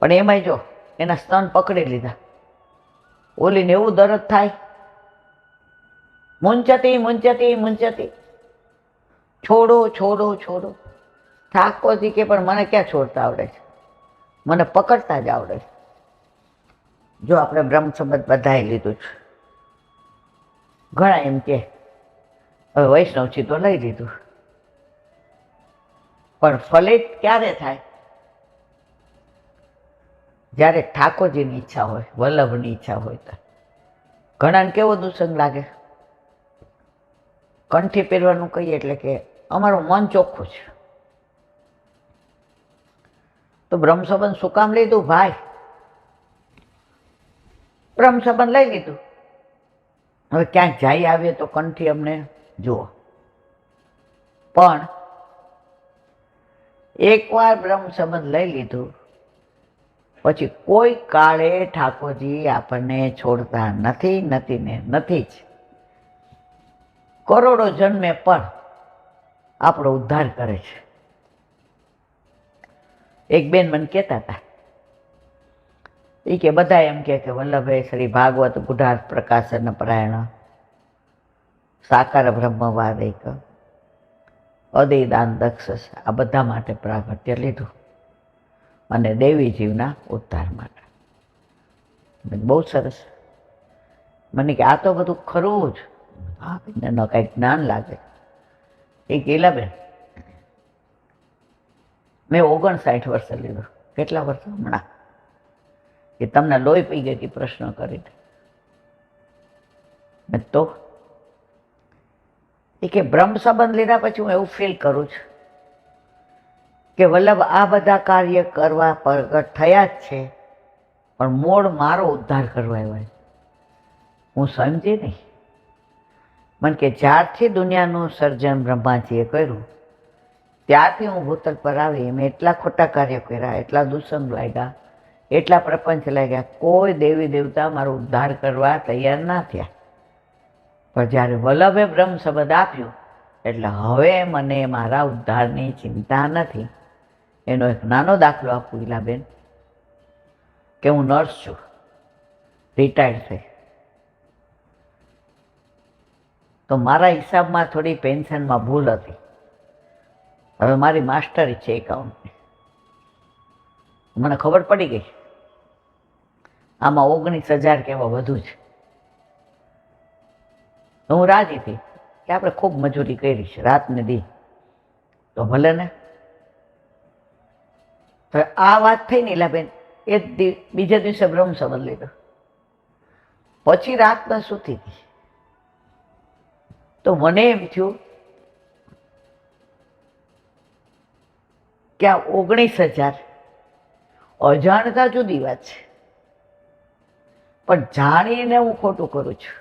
પણ એમાંય જો એના સ્તન પકડી લીધા. ઓલીને એવું દરદ થાય, મુંચતી મુંચતી મુંચતી, છોડો છોડો છોડો. ઠાકોરજી કે પણ મને ક્યાં છોડતા આવડે છે, મને પકડતા જ આવડે છે. જો આપણે બ્રહ્મ સંબંધ બધાએ લીધું છે. ઘણા એમ કે હવે વૈષ્ણવજી તો લઈ લીધું, પણ ફલિત ક્યારે થાય? જ્યારે ઠાકોરજીની ઈચ્છા હોય, વલ્લભની ઈચ્છા હોય. તો ઘણાને કેવો દુસંગ લાગે, કંઠી પહેરવાનું કહીએ એટલે કે અમારું મન ચોખ્ખું છે. તો બ્રહ્મ સંબંધ શું કામ લીધું ભાઈ? બ્રહ્મ સંબંધ લઈ લીધું, હવે ક્યાંક જઈ આવીએ તો કંઠી અમને જુઓ. પણ એકવાર બ્રહ્મ સંબંધ લઈ લીધું પછી કોઈ કાળે ઠાકોરજી આપણને છોડતા નથી, નથી ને નથી જ. કરોડો જન્મે પણ આપણો ઉદ્ધાર કરે છે. એક બેન મને કહેતા હતા, એ કે બધા એમ કે વલ્લભભાઈ શ્રી ભાગવત ગુઢાર પ્રકાશન પરાયણ સાકાર બ્રહ્મવાદ એક અદયદાન દક્ષ આ બધા માટે પ્રાગટ્ય લીધું અને દેવી જીવના ઉદ્ધાર માટે. બહુ સરસ. મને કે આ તો બધું ખરું જ, હા ન કંઈક જ્ઞાન લાગે. એ કેલા બેન મેં 59 વર્ષે લીધું. કેટલા વર્ષ હમણાં? કે તમને લોહી પી ગઈ હતી પ્રશ્ન કરીને. મેં તો એ કે બ્રહ્મ સંબંધ લીધા પછી હું એવું ફીલ કરું છું કે વલ્લભ આ બધા કાર્ય કરવા પ્રગટ થયા જ છે, પણ મૂળ મારો ઉદ્ધાર કરવા આવ્યા. હું સમજી નહીં. મને કે જ્યારથી દુનિયાનું સર્જન બ્રહ્માજીએ કર્યું ત્યારથી હું ભૂતલ પર આવી. મેં એટલા ખોટા કાર્ય કર્યા, એટલા દુસંગ લાગ્યા, એટલા પ્રપંચ લાગ્યા, કોઈ દેવી દેવતા મારો ઉદ્ધાર કરવા તૈયાર ના થયા. પણ જ્યારે વલ્લભે બ્રહ્મ સંબંધ આપ્યું એટલે હવે મને મારા ઉદ્ધારની ચિંતા નથી. એનો એક નાનો દાખલો આપું ઈલાબેન, કે હું નર્સ છું, રિટાયર્ડ થઈ, તો મારા હિસાબમાં થોડી પેન્શનમાં ભૂલ હતી. હવે મારી માસ્ટરી છે એકાઉન્ટની. મને ખબર પડી ગઈ આમાં 19,000 કે એવા વધુ છે. તો હું રાજી હતી કે આપણે ખૂબ મજૂરી કરી છે રાતને દી, તો ભલે ને. તો આ વાત થઈ ને એલાબેન, બીજા દિવસે બ્રહ્મ સંબંધ લીધો, પછી રાતના સૂતી હતી. તો મને એમ થયું કે આ 19,000 અજાણતા જુદી વાત છે, પણ જાણીને હું ખોટું કરું છું,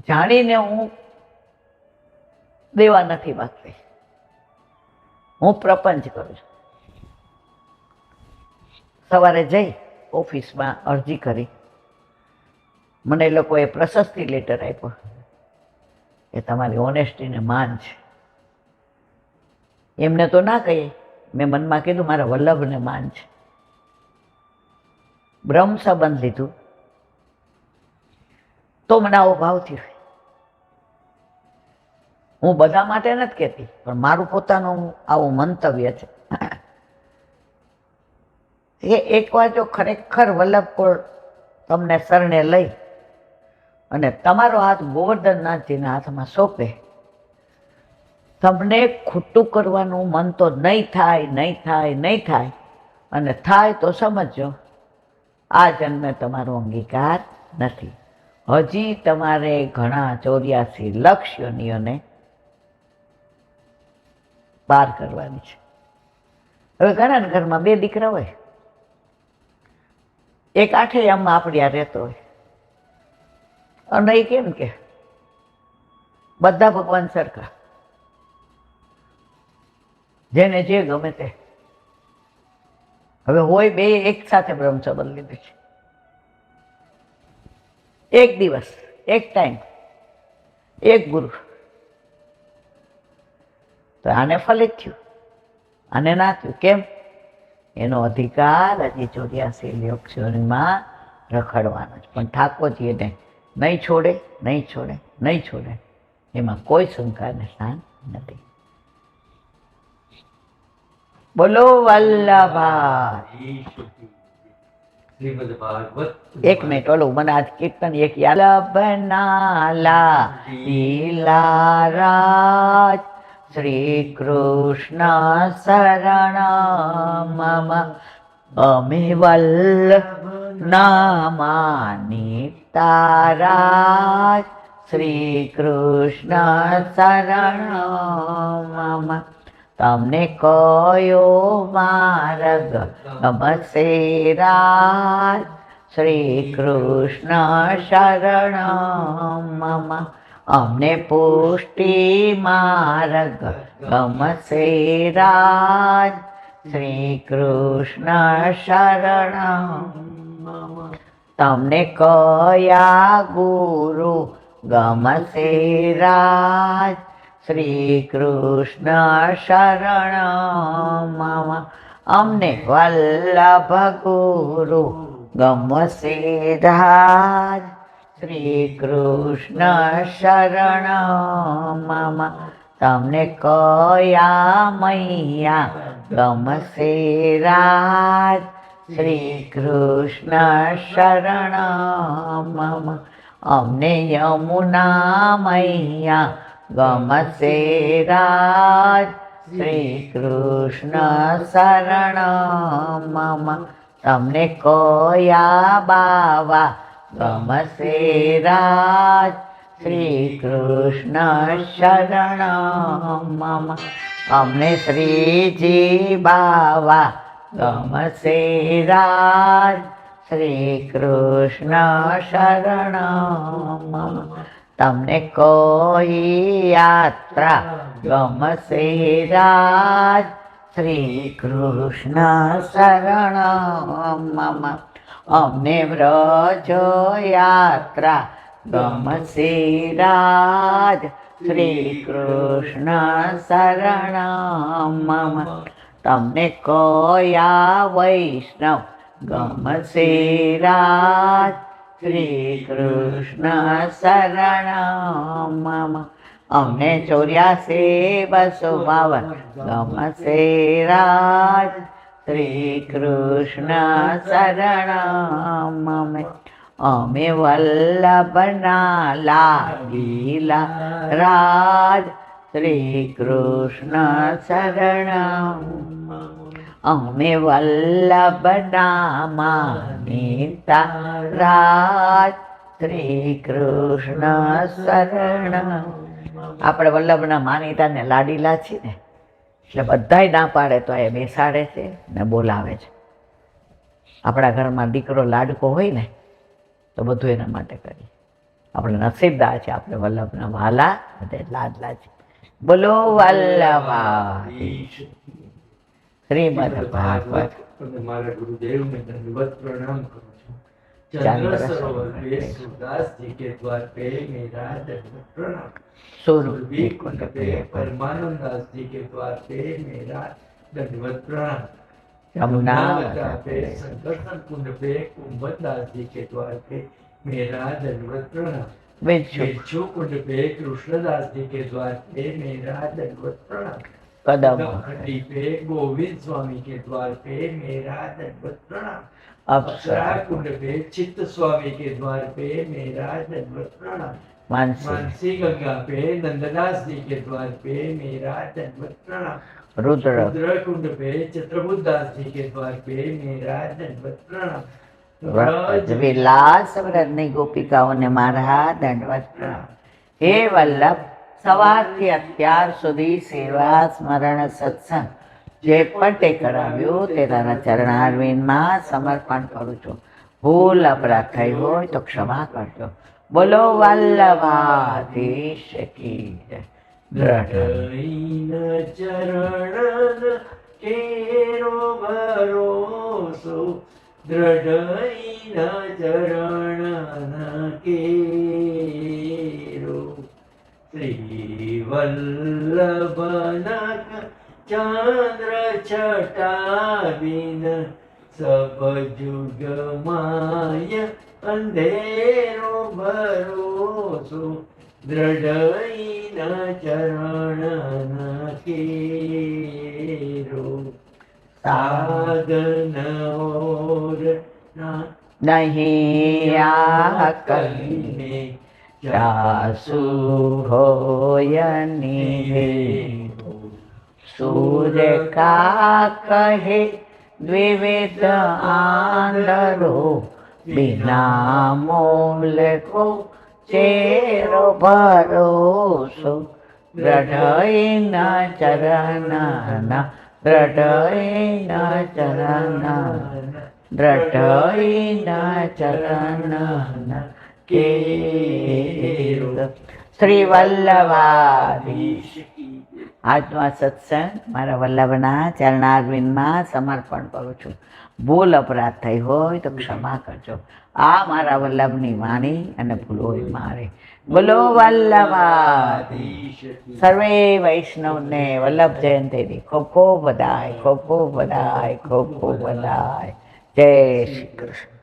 જાણીને હું દેવા નથી માંગતી, હું પ્રપંચ કરું છું. સવારે જઈ ઓફિસમાં અરજી કરી, મને એ લોકોએ પ્રશસ્તિ લેટર આપ્યો કે તમારી ઓનેસ્ટીને માન છે. એમને તો ના કહીએ, મેં મનમાં કીધું મારા વલ્લભને માન છે. બ્રહ્મ સંબંધ લીધું તો મને આવો ભાવ થયો. હું બધા માટે નથી કહેતી, પણ મારું પોતાનું આવું મંતવ્ય છે કે એકવાર જો ખરેખર વલ્લભ કોળ તમને શરણે લઈ અને તમારો હાથ ગોવર્ધનનાથજીના હાથમાં સોંપે, તમને ખોટું કરવાનું મન તો નહીં થાય, નહીં થાય, નહીં થાય. અને થાય તો સમજો આ જન્મે તમારો અંગીકાર નથી. હજી તમારે ઘણા 84 લક્ષ યોનિઓને પાર કરવાની છે. હવે ઘણા ઘરમાં 2 દીકરા હોય, એક આઠેયામાં આપણી આ રહેતો હોય, અને એ કેમ કે બધા ભગવાન સરખા, જેને જે ગમે તે. હવે હોય 2 એક સાથે બ્રહ્મ સંબંધ લીધું છે, એક દિવસ, એક ટાઈમ, એક ગુરુ, તો આને ફલિત થયું, આને ના થયું. કેમ? એનો અધિકાર હજી 84 યોગક્ષોમાં રખડવાનો છે, પણ ઠાકોરજીને નહીં છોડે, નહીં છોડે, નહીં છોડે. એમાં કોઈ શંકાને સ્થાન નથી. બોલો વલ્લભા. એક મિનિટ, ઓલું મને આજ કીર્તન એક વલ્લભનાલા લીલારાજ શ્રી કૃષ્ણ શરણ મમ અમે વલ્લભ નામાની તારાજ શ્રી કૃષ્ણ શરણ મમ તમને કયો માર્ગ ગમશે રાજ શ્રી કૃષ્ણ શરણ મમ અમને પુષ્ટિ માર્ગ ગમશે રાજ શ્રી કૃષ્ણ શરણ મમ તમને કયા ગુરુ ગમશે રાજ શ્રી કૃષ્ણ શરણ મમ અમને વલ્લભ ગુરુ ગમશે રાજ શ્રી કૃષ્ણ શરણ મમ તમને કયા મૈયા ગમશે રાજ શ્રી કૃષ્ણ શરણ મમ અમને યમુના મૈયા ગમશે રાજ શ્રી કૃષ્ણ શરણ મમ તમને કયા બાવા ગમશે રાજ શ્રી કૃષ્ણ શરણ મમ અમને શ્રીજી બાવા ગમશે રાજ શ્રી કૃષ્ણ શરણ મમ તમને કોઈ યાત્રા ગમશે રાજ શ્રી કૃષ્ણ શરણ મમ અમને વ્રજ યાત્રા ગમશે રાજ શ્રી કૃષ્ણ શરણ મમ તમને કયા વૈષ્ણવ ગમશે રાજ શ્રી કૃષ્ણ શરણ મમ અમને 84 ગમશે રાજ શ્રી કૃષ્ણ શરણ મમ અમે વલ્લભના લાગીલા રાજ શ્રી કૃષ્ણ શરણ અમે વલ્લભના માનીતા રાજ શ્રી કૃષ્ણ શરણ આપણે વલ્લભના માનીતા ને લાડીલા છીએ ને એટલે બધાય ના પાડે તો એ બેસાડે છે ને બોલાવે છે. આપણા ઘરમાં દીકરો લાડકો હોય ને તો બધું એના માટે કરીએ. આપણે નસીબદાર છે, આપણે વલ્લભના વાલા અને લાડલા છે. બોલો વલ્લભાધીશ. શ્રીમદ ભાગવત. મારા ગુરુદેવને દંડવત પ્રણામ કરું છું. चंद्र चंद्र सरोवर पे सूरदास जी के द्वार पे मेरा दंडवत प्रणाम. सुरभि सुरभि कुंड पे परमानंद दास जी के द्वार पे मेरा दंडवत प्रणाम. यमुना पे संकर्षण कुंड पे कुंभन दास जी के द्वार पे मेरा दंडवत प्रणाम. बिच्छू कुंड पे कृष्णदास जी के द्वार पे मेरा दंडवत प्रणाम. कदम खड्डी पे गोविंद स्वामी के द्वार पे मेरा दंडवत प्रणाम. अप्सरा कुंड पे चित्त स्वामी के द्वार पे मेरा दंडवत प्रणाम. मानसी मानसी गंगा पे नंददास जी के द्वार पे मेरा दंडवत प्रणाम. रुद्र रुद्र कुंड पे चित्रबुद्ध दास जी के द्वार पे मेरा दंडवत प्रणाम. વ્રજ વિલાસ વ્રજની ગોપિકાઓને મારા દંડવત પ્રણામ. હે વલ્લભ, સવારથી અત્યાર સુધી સેવા સ્મરણ સત્સંગ જે પણ તે કરાવ્યું તે તારા ચરણારવિંદમાં સમર્પણ કરું છું. ભૂલ અપરાધ થઈ હોય તો ક્ષમા કરજો. બોલો વલ્લભાધીશ કી જય. દ્રઢ ચરણ કેરો ભરોસો દ્રઢ ચરણ કેરો શ્રી વલ્લભનક ચંદ્ર છટાવીન સબ જુગ માય અંધેરો ભરોસો દ્રઢ ચરણ કેરો સાધન ઓર નહીં આ કહીને જાસુ હોય નિવેદો. સૂર્ય કા કહે દ્વિવિધ આંધળો બિના મોલ કો ચેરો ભરોસો. દ્રઢ ચરણ દ્રઢ ચરણ દ્રઢ ચરણ કેરો. શ્રી વલ્લભાધીશ. આજનો આ સત્સંગ મારા વલ્લભના ચરણારવિંદમાં સમર્પણ કરું છું. ભૂલ અપરાધ થઈ હોય તો ક્ષમા કરજો. આ મારા વલ્લભની વાણી અને ભૂલ હોય મારે. બોલો વલ્લભાધીશ. સર્વે વૈષ્ણવને વલ્લભ જયંતીની ખૂબ ખૂબ બધાય, ખૂબ ખૂબ બધાય, ખૂબ ખૂબ બધાય. જય શ્રી કૃષ્ણ.